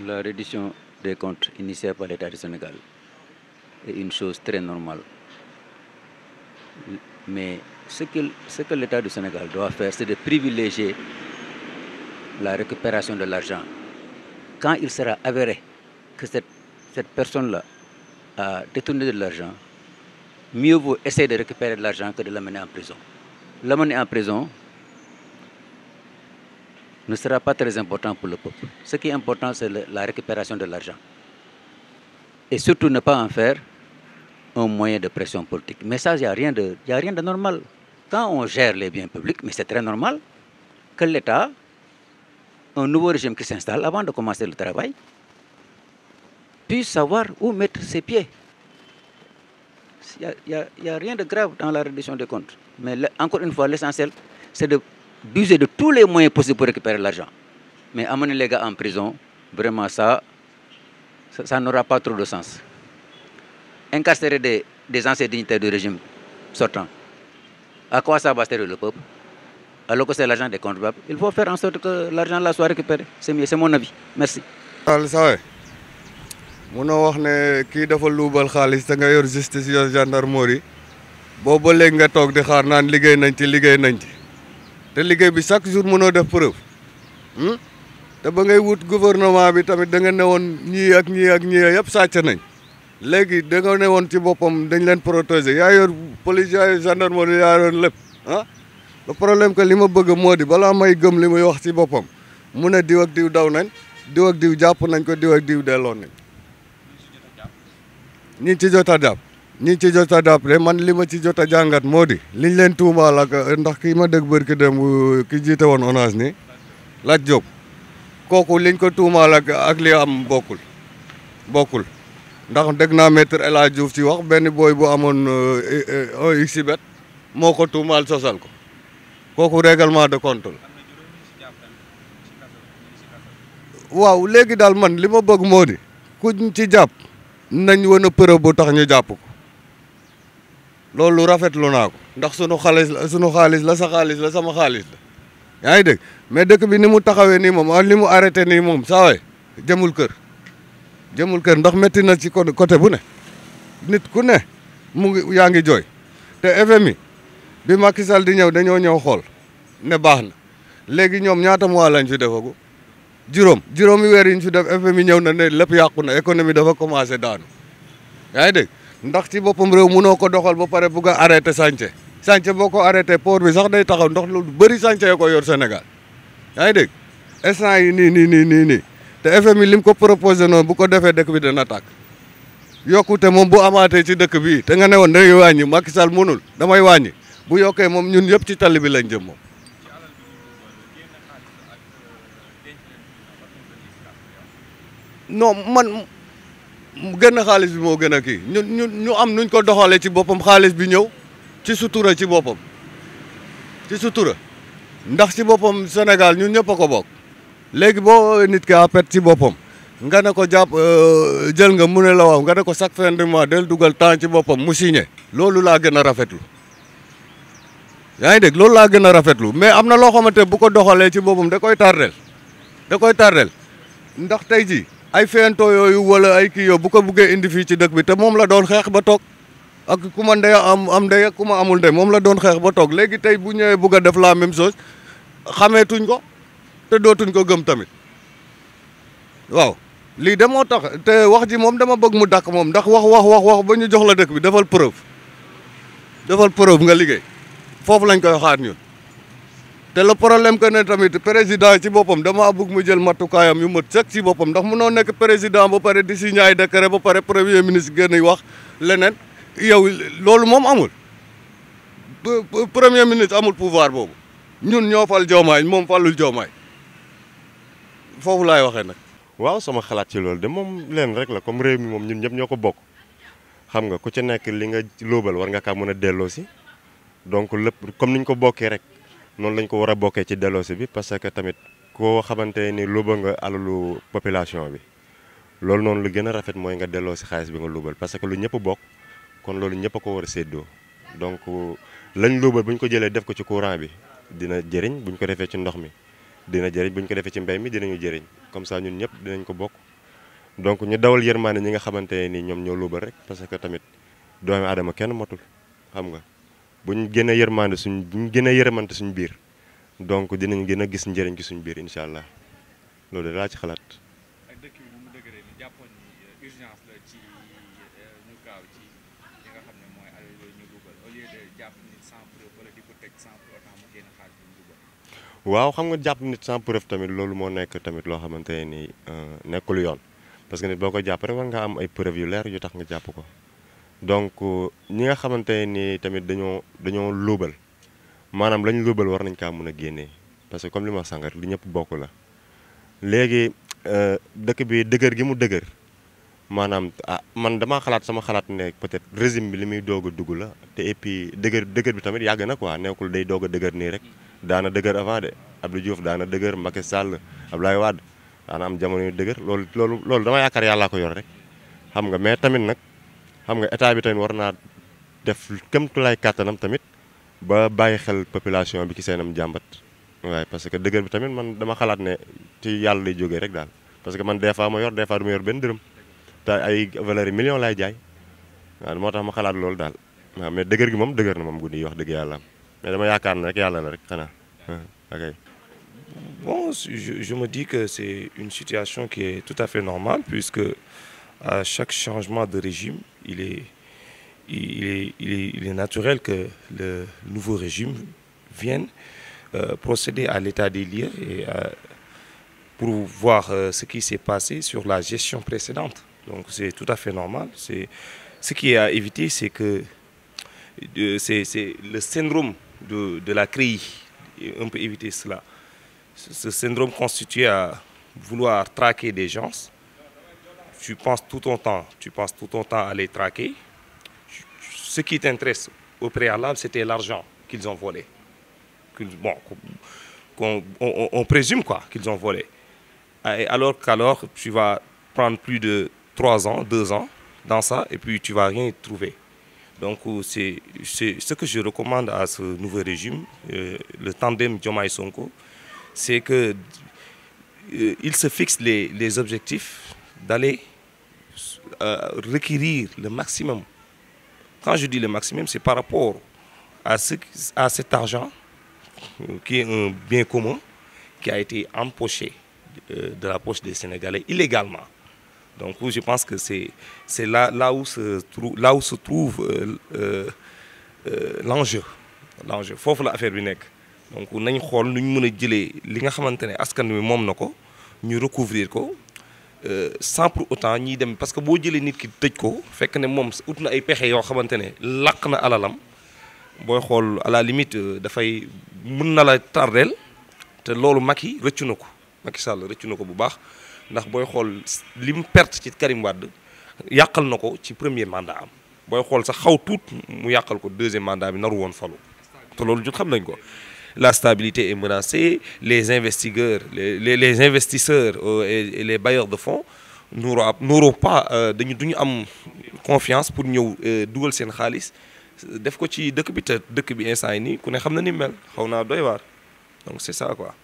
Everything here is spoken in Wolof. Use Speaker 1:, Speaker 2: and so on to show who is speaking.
Speaker 1: La reddition des comptes initiée par l'État du Sénégal est une chose très normale. Mais ce que l'État du Sénégal doit faire, c'est de privilégier la récupération de l'argent. Quand il sera avéré que cette personne-là a détourné de l'argent, mieux vaut essayer de récupérer de l'argent que de l'amener en prison. L'amener en prison ne sera pas très important pour le peuple. Ce qui est important, c'est la récupération de l'argent. Et surtout ne pas en faire un moyen de pression politique. Mais ça, il n'y a rien de normal. Quand on gère les biens publics, mais c'est très normal que l'État, un nouveau régime qui s'installe avant de commencer le travail, puisse savoir où mettre ses pieds. Il n'y a rien de grave dans la reddition des comptes. Mais encore une fois, l'essentiel, c'est d'user de tous les moyens possibles pour récupérer l'argent. Mais amener les gars en prison, vraiment ça n'aura pas trop de sens. Incarcérer des anciens dignitaires du régime sortant, à quoi ça va servir le peuple? Alors que c'est l'argent des contribuables. Il faut faire en sorte que l'argent là soit récupéré. C'est mieux, c'est mon avis. Merci.
Speaker 2: munoo wax ne kii dafa luubal xaalis te nga yor justice yor gendarmerie boobu ba léegi nga toog di xaar naan liggéey nañ ci te liggéey bi chaque jour mënoo def preuve te ba ngay wut gouvernement bi tamit da nga ne woon ñii ak ñii yëpp sàcc nañ léegi da nga ne woon ci boppam dañ leen protéger yaa yor police yaa yor gendarmerie yaa yor lépp le problème que li ma bëgg moo di balaa may gëm li muy wax ci boppam mu ne diw ak diw daw nañ diw ak diw jàpp nañ ko diw ak diw delloo nañ ñi ci jot a jàpp de man li ma ci jot a jàngat moo di liñ leen tuumaal ak ndax kii ma dégg bërki dem ki jiite woon ONAS ni Lat Diop kooku liñ ko tuumaal ak li am bokkul ndax dégg naa maître El Hadj Diouf ci wax benn booy bu amoon xibet moo ko tuumaal sosal ko kooku règlement de compte la waaw léegi daal man li ma bëgg moo di kuñ ci jàpp nañ wane preuve bu tax ñu jàpp ko loolu rafetlu naa ko ndax sunu xaalis la sa xaalis la sama xaalis la yaa ngi dégg mais dëkk bi ni mu taxawee nii moom li mu arrêté nii moom saa waay jëmul kër ndax métti na ci côté bu ne nit ku ne yaa ngi jooy te FMI bi Macky Sall di ñëw dañoo ñëw xool ne baax na léegi ñoom ñaata mois lañ fi defagu juróomi weer yi ñu fi def FMI ñëw na ne lépp yàqu na économie dafa commencé daanu yaa ngi dégg ndax ci boppam réew mënoo ko doxal ba pare bugg a arrêté chantier boo ko arrêté port bi sax day taxaw ndax lu bëri chantier ko yor Sénégal yaa ngi dégg instant yi nii te FMI lim ko proposé noonu bu ko defee dëkk bi dana tàkk yokkute moom bu amaatee ci dëkk bi te nga ne woon day wàññi Macky Sall mënul damay wàññi bu yokkee moom ñun yëpp ci tali bi lañ jëm moom. non man gën xaalis bi moo gën a kii ñu am nuñ ko doxalee ci boppam xaalis bi ñëw ci sutura ci boppam ndax ci boppam Sénégal ñun ñëpp a ko bokk léegi boo nit ki apet ci boppam nga ne ko jàpp jël nga mu ne la waaw nga ne ko chaque fin de mois del dugal temps ci boppam mu signé loolu laa gën a rafetlu yaa ngi dégg loolu laa gën a rafetlu mais am na loo xamante bu ko doxalee ci boppam da koy tardel ndax tey ji ay feento yooyu wala ay kii bu ko buggee indi fii ci dëkk bi te moom la doon xeex ba toog ak ku ma ndey am ndey ak ku ma amul ndey moom la doon xeex ba toog léegi tey bu ñëwee bugg a def la même chose xameetuñ ko te dootuñ ko gëm tamit waaw lii de moo tax te wax ji moom dama bëgg mu dàkk moom ndax wax ba ñu jox la dëkk bi defal preuve nga liggéey foofu lañ koy xaar ñun te le problème que ne tamit président ci boppam dama bëgg mu jël matukaayam yu mat sëkk ci boppam ndax mënoo nekk président ba pare di signé ay décret ba pare premier ministre génn wax leneen yow loolu moom amul premier ministre amul pouvoir boobu ñun ñoo fal Diomaye moom falul Diomaye foofu laay waxee nag.
Speaker 3: waaw sama xalaat ci loolu de moom leen rek la comme réew mi moom ñun ñëpp ñoo ko bokk xam nga ku ci nekk li nga lóobal war nga kaa mën a delloo si donc lépp comme niñ ko bokkee rek noonu lañ ko war a bokkee ci delloosi bi parce que tamit koo xamante ni luuba nga alalu population bi loolu noonu lu gën a rafet mooy nga delloo si xaalis bi nga luubal parce que lu ñëpp bokk kon loolu ñëpp a ko war a séddoo donc lañ luubal bu ñu ko jëlee def ko ci courant bi dina jëriñ bu ñu ko defee ci ndox mi dina jëriñ bu ñu ko defee ci mbéy mi dinañu jëriñ comme ça ñun ñëpp dinañ ko bokk donc ñu dawal yërmaane ñi nga xamante ne ni ñoom ñoo luubal rek parce que tamit doomi aadama kenn motul xam nga buñ gën a yërmaande buñ gën a yërmante suñ biir donc dinañ gën a gis njëriñ ci suñ biir incha allah loolu de laa ci xalaat.
Speaker 4: ak dëkk bi mu dëgëree ni jàppoon ni urgence la ci ñu gaaw ci li nga xam ne mooy alal yooyu ñu luubal au lieu de jàpp nit sans preuve wala di ko tëj sans pour autant mu génn xaalis bi ñu luubal.
Speaker 3: waaw xam nga jàpp nit sans preuve tamit loolu moo nekk tamit loo xamante ne ni nekkul yoon parce que nit boo ko jàpp rek war nga am ay preuve yu leer yu tax nga jàpp ko donc ñi nga xamante ne ni tamit dañoo luubal maanaam lañ luubal war nañ kaa mën a génnee parce que comme li ma sàngat li ñëpp bokk la léegi dëkk bi dëgër gi mu dëgër maanaam man damaa xalaat sama xalaat ne peut-être régime bi li muy doog a dugg la te et puis dëgër bi tamit yàgg na quoi nekkul day doog a dëgër nii rek daana dëgër avant de Abdou Diouf daana dëgër Macky Sall Abdoulaye Wade daana am jamono yu dëgër loolu dama yaakaar yàllaa ko yor rek xam nga mais tamit nag xam nga état bi tamit war naa def kéemtulaay kàttanam tamit ba bàyyi xel population bi ci seenam jàmbat waaye parce que dëgër bi tamit man dama xalaat ne ci yàlla lay jógee rek daal parce que man des fois ma yor des fois du ma yor benn dërëm te ay valeur yi million laay jaay waaw moo tax ma xalaat loolu daal waaw mais dëgër gi moom dëgër na moom guddi yi wax dëgg yàlla mais dama yaakaar ne rek yàlla la rek xanaa ok.
Speaker 5: Bon, je me dis que c'est une situation qui est tout à fait normale puisque à chaque changement de régime, il est naturel que le nouveau régime vienne procéder à l'état des lieux et pour voir ce qui s'est passé sur la gestion précédente. Donc c'est tout à fait normal. Ce qui est à éviter, c'est que c'est le syndrome de la CREI. On peut éviter cela. Ce syndrome constitué à vouloir traquer des gens. Tu penses tout ton temps à les traquer. Ce qui t'intéresse au préalable, c'était l'argent qu'ils ont volé. On présume quoi qu'ils ont volé. Alors tu vas prendre plus de 3 ans, 2 ans dans ça et puis tu vas rien y trouver. Donc c'est ce que je recommande à ce nouveau régime, le tandem Diomaye Sonko, c'est que il se fixe les objectifs d'aller requérir le maximum. Quand je dis le maximum, c'est par rapport à cet argent qui est un bien commun qui a été empoché de la poche des Sénégalais illégalement. Donc je pense que c'est là où se trouve l'enjeu. Foofu la affaire bi nekk. Donc nañ xool nu ñu mën a jëlee li nga xamante ne askan wi moom na ko ñu recouvrir ko sans pour autant ñiy dem parce que boo jëlee nit ki tëj ko fekk ne moom ut na ay pexe yoo xamante ne làq na alalam booy xool à la limite dafay mën na la tardeel te loolu Macky rëccu na ko Macky Sall rëccu na ko bu baax ndax booy xool li mu perte ci Karim Wade yàqal na ko ci premier mandat am booy xool sax xaw tuut mu yàqal ko deuxième mandat bi naru woon falu te loolu jot xam nañ ko. La stabilité est menacée, les investisseurs et les bailleurs de fonds n'auront pas duñu am confiance pour ñëw dugal seen xaalis def ko ci dëkk bi te dëkk bi instant yi nii ku ne xam na ni mel xaw naa doy waar donc c'est ça quoi.